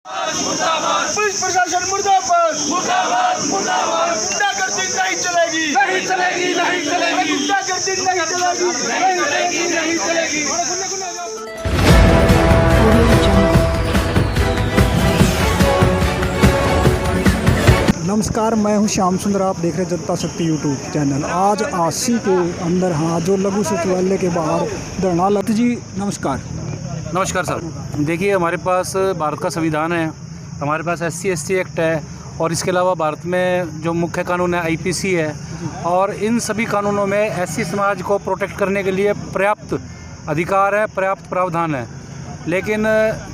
Police प्रशासन मुर्दाबाद, मुर्दाबाद, मुर्दाबाद। गुंडागर्दी नहीं चलेगी, नहीं चलेगी, नहीं चलेगी। गुंडागर्दी नहीं चलेगी, नहीं चलेगी, नहीं चलेगी। नमस्कार, मैं हूं श्याम सुंदर। आप देख रहे हैं जनता शक्ति यूट्यूब चैनल। आज आसी के अंदर जो लघु सचिवालय के बाहर धरना लगा। जी नमस्कार। नमस्कार सर। देखिए, हमारे पास भारत का संविधान है, हमारे पास SC/ST एक्ट है और इसके अलावा भारत में जो मुख्य कानून है IPC है, और इन सभी कानूनों में SC समाज को प्रोटेक्ट करने के लिए पर्याप्त अधिकार है, पर्याप्त प्रावधान है। लेकिन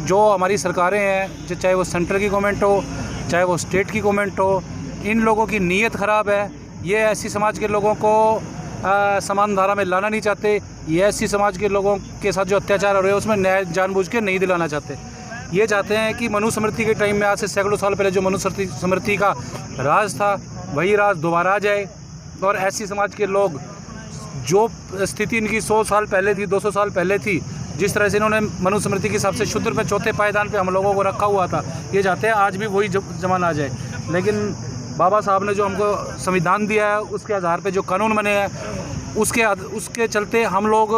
जो हमारी सरकारें हैं, चाहे वो सेंट्रल की गवर्नमेंट हो, चाहे वो स्टेट की गवर्नमेंट हो, इन लोगों की नीयत ख़राब है। ये SC समाज के लोगों को समान धारा में लाना नहीं चाहते। ये SC समाज के लोगों के साथ जो अत्याचार हो रहे हैं उसमें न्याय जानबूझ के नहीं दिलाना चाहते। ये चाहते हैं कि मनुस्मृति के टाइम में, आज से सैकड़ों साल पहले जो मनुस्मृति का राज था, वही राज दोबारा आ जाए और SC समाज के लोग, जो स्थिति इनकी 100 साल पहले थी, 200 साल पहले थी, जिस तरह से इन्होंने मनुस्मृति के हिसाब से शूद्र में चौथे पायदान पे हम लोगों को रखा हुआ था, ये चाहते हैं आज भी वही ज़माना आ जाए। लेकिन बाबा साहब ने जो हमको संविधान दिया है, उसके आधार पे जो कानून बने हैं, उसके चलते हम लोग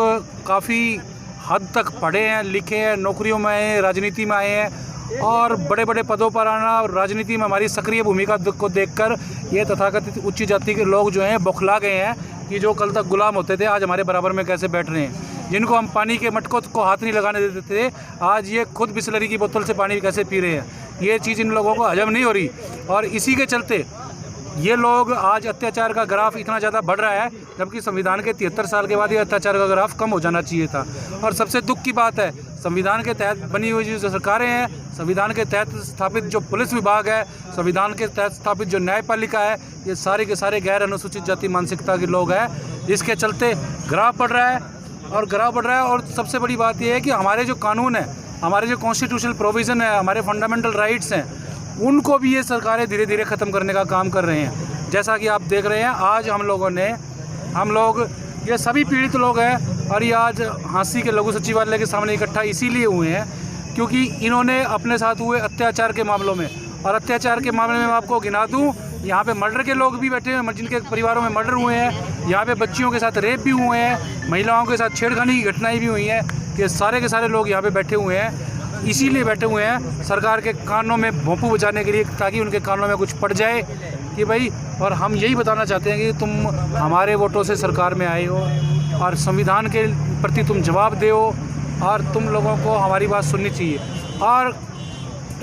काफ़ी हद तक पढ़े हैं, लिखे हैं, नौकरियों में आए हैं, राजनीति में आए हैं, और बड़े बड़े पदों पर आना और राजनीति में हमारी सक्रिय भूमिका को देखकर ये तथाकथित उच्च जाति के लोग जो हैं बौखला गए हैं कि जो कल तक गुलाम होते थे, आज हमारे बराबर में कैसे बैठ रहे हैं। जिनको हम पानी के मटकों को हाथ नहीं लगाने देते थे, आज ये खुद बिस्लरी की बोतल से पानी कैसे पी रहे हैं। ये चीज़ इन लोगों को हजम नहीं हो रही, और इसी के चलते ये लोग आज अत्याचार का ग्राफ इतना ज़्यादा बढ़ रहा है, जबकि संविधान के 73 साल के बाद ये अत्याचार का ग्राफ कम हो जाना चाहिए था। और सबसे दुख की बात है, संविधान के तहत बनी हुई जो सरकारें हैं, संविधान के तहत स्थापित जो पुलिस विभाग है, संविधान के तहत स्थापित जो न्यायपालिका है, ये सारे के सारे गैर अनुसूचित जाति मानसिकता के लोग हैं, जिसके चलते ग्राफ बढ़ रहा है और ग्राफ बढ़ रहा है। और सबसे बड़ी बात यह है कि हमारे जो कानून है, हमारे जो कॉन्स्टिट्यूशनल प्रोविज़न है, हमारे फंडामेंटल राइट्स हैं, उनको भी ये सरकारें धीरे धीरे ख़त्म करने का काम कर रहे हैं। जैसा कि आप देख रहे हैं, आज हम लोग ये सभी पीड़ित लोग हैं, और ये आज झांसी के लघु सचिवालय के सामने इकट्ठा इसीलिए हुए हैं क्योंकि इन्होंने अपने साथ हुए अत्याचार के मामलों में, और अत्याचार के मामले में मैं आपको गिना दूँ, यहाँ पे मर्डर के लोग भी बैठे हैं, जिनके परिवारों में मर्डर हुए हैं, यहाँ पे बच्चियों के साथ रेप भी हुए हैं, महिलाओं के साथ छेड़खानी की घटनाएँ भी हुई हैं। कि सारे के सारे लोग यहाँ पे बैठे हुए हैं, इसीलिए बैठे हुए हैं सरकार के कानों में भोंपू बचाने के लिए, ताकि उनके कानों में कुछ पड़ जाए कि भाई। और हम यही बताना चाहते हैं कि तुम हमारे वोटों से सरकार में आए हो और संविधान के प्रति तुम जवाब दे हो, और तुम लोगों को हमारी बात सुननी चाहिए। और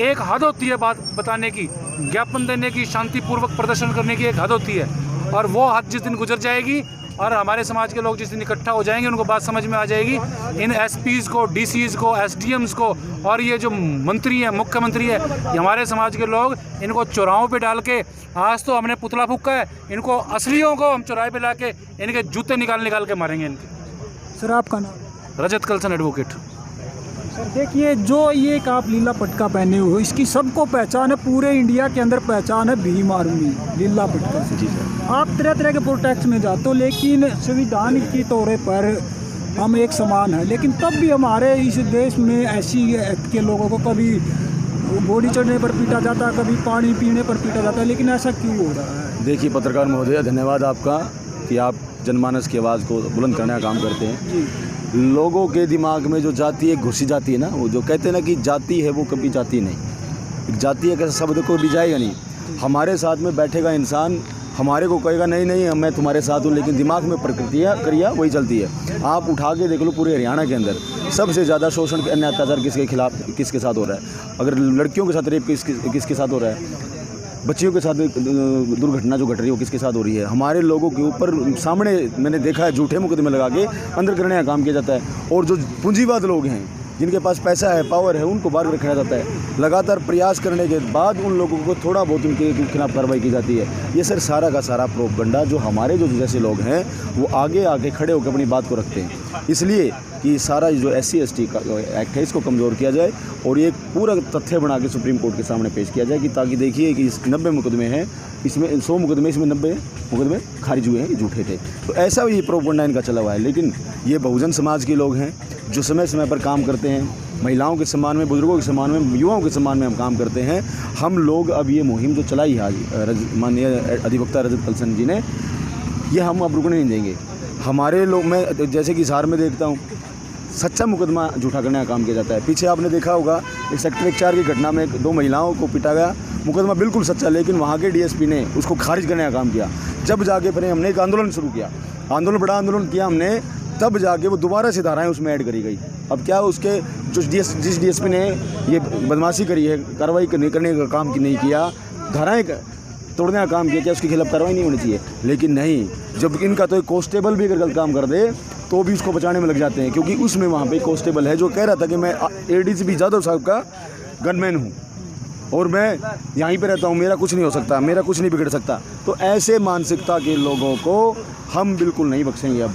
एक हद होती है बात बताने की, ज्ञापन देने की, शांतिपूर्वक प्रदर्शन करने की एक हद होती है, और वो हद जिस दिन गुजर जाएगी और हमारे समाज के लोग जिस दिन इकट्ठा हो जाएंगे, उनको बात समझ में आ जाएगी। इन SPs को, DCs को, SDMs को, और ये जो मंत्री हैं, मुख्यमंत्री है, ये हमारे समाज के लोग, इनको चौराहों पे डाल के, आज तो हमने पुतला फूंका है, इनको असलियों को हम चौराहे पे ला के इनके जूते निकाल के मारेंगे इनके। सर आपका नाम? रजत कलसन एडवोकेट। सर देखिए, जो ये एक आप लीला पटका पहने हुए हो, इसकी सबको पहचान है, पूरे इंडिया के अंदर पहचान है भीम आर्मी लीला पटका से। जी सर। आप तरह तरह के प्रोटेक्ट में जाते हो, लेकिन संविधान की तौर पर हम एक समान है, लेकिन तब भी हमारे इस देश में ऐसी के लोगों को कभी बॉडी चढ़ने पर पीटा जाता है, कभी पानी पीने पर पीटा जाता है, लेकिन ऐसा क्यों हो रहा है? देखिए पत्रकार महोदय, धन्यवाद आपका कि आप जनमानस की आवाज़ को बुलंद करने का काम करते हैं। जी। लोगों के दिमाग में जो जाति है घुसी जाती है ना, वो जो कहते हैं ना कि जाति है वो कभी जाती नहीं, एक जाति है कैसा शब्द को भी जाएगा नहीं। हमारे साथ में बैठेगा इंसान, हमारे को कहेगा नहीं नहीं मैं तुम्हारे साथ हूँ, लेकिन दिमाग में क्रिया वही चलती है। आप उठा के देख लो, पूरे हरियाणा के अंदर सबसे ज़्यादा शोषण अन्य अत्याचार किसके खिलाफ, किसके साथ हो रहा है? अगर लड़कियों के साथ रेप किसके साथ हो रहा है? बच्चियों के साथ दुर्घटना जो घट रही है वो किसके साथ हो रही है? हमारे लोगों के ऊपर सामने मैंने देखा है, झूठे मुकदमे लगा के अंदर करने का काम किया जाता है, और जो पूंजीवाद लोग हैं, जिनके पास पैसा है, पावर है, उनको बाहर रखा जाता है। लगातार प्रयास करने के बाद उन लोगों को थोड़ा बहुत उनके खिलाफ कार्रवाई की जाती है। ये सर सारा का सारा प्रोपगंडा जो हमारे जो जैसे लोग हैं वो आगे खड़े होकर अपनी बात को रखते हैं, इसलिए कि सारा जो SC/ST का एक्ट है इसको कमज़ोर किया जाए और ये पूरा तथ्य बना के सुप्रीम कोर्ट के सामने पेश किया जाए, कि ताकि देखिए कि इस 90 मुकदमे हैं, इसमें 100 मुकदमे, इसमें 90 मुकदमे खारिज हुए हैं, ये झूठे थे। तो ऐसा भी प्रोपगंडा इनका चला हुआ है। लेकिन ये बहुजन समाज के लोग हैं जो समय समय पर काम करते हैं, महिलाओं के सम्मान में, बुजुर्गों के सम्मान में, युवाओं के सम्मान में हम काम करते हैं। हम लोग अब ये मुहिम जो चलाई है आज माननीय अधिवक्ता रजत कलसन जी ने, ये हम अब रुकने नहीं देंगे। हमारे लोग, मैं जैसे कि हिसार में देखता हूँ, सच्चा मुकदमा झूठा करने का काम किया जाता है। पीछे आपने देखा होगा एक सेक्टर 1-4 की घटना में 2 महिलाओं को पीटा गया, मुकदमा बिल्कुल सच्चा, लेकिन वहाँ के डीएसपी ने उसको खारिज करने का काम किया। जब जाके फिर हमने एक आंदोलन शुरू किया, बड़ा आंदोलन किया हमने, तब जाके वो दोबारा से धाराएं उसमें ऐड करी गई। अब क्या उसके जिस डीएसपी ने ये बदमाशी करी है, कार्रवाई करने का काम नहीं किया, धाराएं तोड़ने का काम किया, क्या उसके खिलाफ कार्रवाई नहीं होनी चाहिए? लेकिन नहीं, जब इनका तो एक कांस्टेबल भी अगर गलत काम कर दे तो भी उसको बचाने में लग जाते हैं, क्योंकि उसमें वहाँ पे कांस्टेबल है जो कह रहा था कि मैं एडीजीपी जाधव साहब का गनमैन हूँ और मैं यहीं पे रहता हूँ, मेरा कुछ नहीं हो सकता, मेरा कुछ नहीं बिगड़ सकता। तो ऐसे मानसिकता के लोगों को हम बिल्कुल नहीं बख्शेंगे।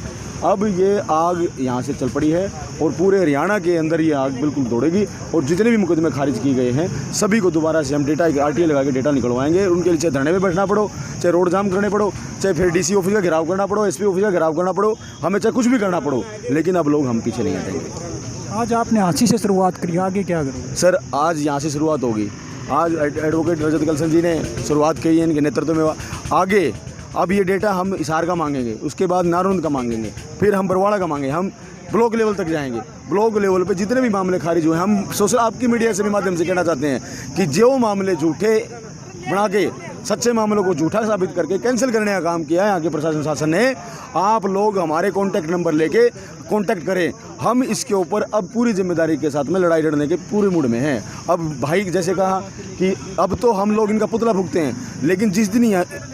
अब ये आग यहाँ से चल पड़ी है और पूरे हरियाणा के अंदर ये आग बिल्कुल दौड़ेगी और जितने भी मुकदमे खारिज किए गए हैं सभी को दोबारा से हम डेटा आरटीआई लगा के डेटा निकलवाएंगे। उनके लिए चाहे धरने में बैठना पड़ो, चाहे रोड जाम करने पड़ो, चाहे फिर डीसी ऑफिस का घेराव करना पड़ो, एसपी ऑफिस का घेराव करना पड़ो, हमें चाहे कुछ भी करना पड़ो, लेकिन अब लोग हम पीछे नहीं हटेंगे। आज आपने हांसी से शुरुआत करी, आगे क्या करोगे? सर, आज यहाँ से शुरुआत होगी। आज एडवोकेट रजत कलसन जी ने शुरुआत की है इनके नेतृत्व में। आगे अब ये डेटा हम हिसार का मांगेंगे, उसके बाद नारनौंद का मांगेंगे, फिर हम बरवाड़ा का मांगेंगे, हम ब्लॉक लेवल तक जाएंगे। ब्लॉक लेवल पे जितने भी मामले खारिज हुए, हम सोशल आपकी मीडिया से भी माध्यम से कहना चाहते हैं कि जो मामले झूठे बना के सच्चे मामलों को झूठा साबित करके कैंसिल करने का काम किया है यहाँ के प्रशासन शासन ने, आप लोग हमारे कॉन्टैक्ट नंबर लेके कॉन्टैक्ट करें। हम इसके ऊपर अब पूरी जिम्मेदारी के साथ में लड़ाई लड़ने के पूरे मूड में हैं। अब भाई जैसे कहा कि अब तो हम लोग इनका पुतला फूंकते हैं, लेकिन जिस दिन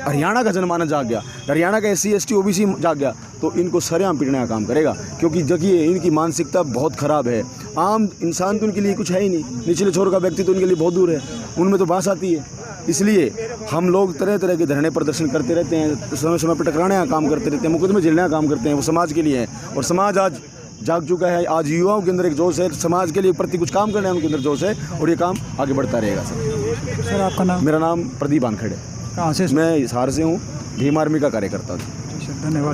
हरियाणा का जनमानस जाग गया, हरियाणा का SC ST OBC जाग गया, तो इनको सरेआम पीटने का काम करेगा। क्योंकि देखिए इनकी मानसिकता बहुत ख़राब है। आम इंसान तो उनके लिए कुछ है ही नहीं, निचले छोर का व्यक्ति तो उनके लिए बहुत दूर है, उनमें तो बात आती है। इसलिए हम लोग तरह तरह के धरने प्रदर्शन करते रहते हैं, समय समय पर टकराने का काम करते रहते हैं, मुकदमे झेलने का काम करते हैं। वो समाज के लिए है और समाज आज जाग चुका है। आज युवाओं के अंदर एक जोश है, समाज के लिए प्रति कुछ काम करने उनके अंदर जोश है और ये काम आगे बढ़ता रहेगा। सर आपका नाम? मेरा नाम प्रदीप वानखेड़े, कहाँ से? मैं हिसार से हूँ, भीम आर्मी का कार्यकर्ता हूँ। धन्यवाद।